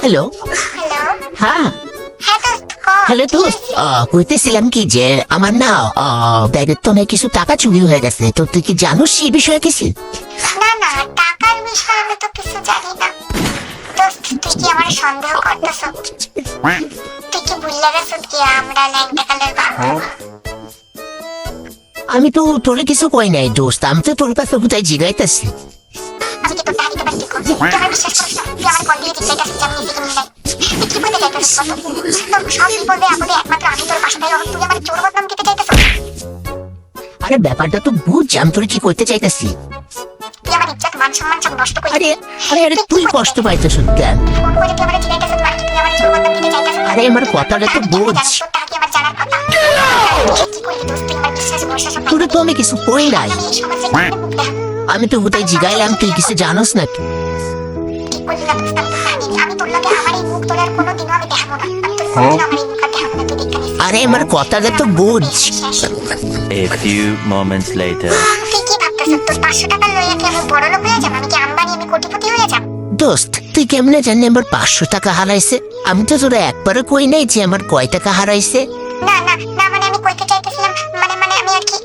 Hello. Hello. হ্যাঁ হ্যাঁ দোস্ত কর। হ্যালো দোস্ত, কইতেছিলাম কি যে আমার না ব্যাগের তো অনেক কিছু টাকা চুরি হয়ে গেছে, তো তুই কি জানোস এই বিষয়ে কিছু? না না, টাকার বিষয়ে আমি তো কিছু জানি না। দোস্ত তুই কি আমার সন্দেহ করতেছ? তুই কি ভুলে গেছ কি আমরা ল্যাংটা কালের বাবা? আমি তো তোরে কিছু কই নাই দোস্ত, আমি তো তোর কাছে কোথায় জিগাইতেছি। আমি কি তোর দাঁড়িতে বাড়তে করছি? তুই আমার বিশ্বাস করিস না? তুই আমার কল দিয়ে জিজ্ঞাসা করছিস আমি নিজেকে মিলাই। তুই কি বলতে চাইতেছিস বল? তোর সব বিপদে আপদে একমাত্র আমি তোর পাশে থাকি, তুই আমার চোর বদনাম দিতে চাইতেছ? আরে ব্যাপারটা তো বুঝ, আমি তোরে কি করতে চাইতেছি। তুই আমার ইজ্জত মান সম্মান সব নষ্ট করে আরে আরে আরে তুই কষ্ট পাইতেছ কেন? ফোন করে তুই আমার জিজ্ঞাসা করছিস তুই আমার চোর বদনাম দিতে চাইতেছ? আরে আমার কথাটা তো বুঝ, তোর কি আমার জানার কথা? কি করলি দোস্ত? তুই আমার বিশ্বাস ভরসা সব তোরে তো আমি কিছু কই নাই। আমি এই সমাজে কেমনে মুখ দেখাবো? আমি তো কোথায় জিগাইলাম, তুই কিছু জানোস নাকি? ঠিক করলি না দোস্ত, আমি তোর লগে আমার এই মুখ তোলার কোনোদিনও আমি দেখাবো না। আমি তোর কোনোদিনও আমার এই মুখ আর দেখাবো না, তুই দেখতে নিস। আরে আমার কথাটা তো বুঝ। A few moments later. তুই কি ভাবতেছ তোর 500 টাকা লইয়া কি আমি বড় লোক হয়ে যাব? আমি কি আম্বানি, আমি কোটিপতি হয়ে যাব? দোস্ত তুই কেমনে জানি আমার 500 টাকা হারাইছে? আমি তো তোরা একবারও কই নাই যে আমার কয় টাকা হারাইছে। না না না, মানে আমি কইতে চাইতেছিলাম মানে আমি আর কি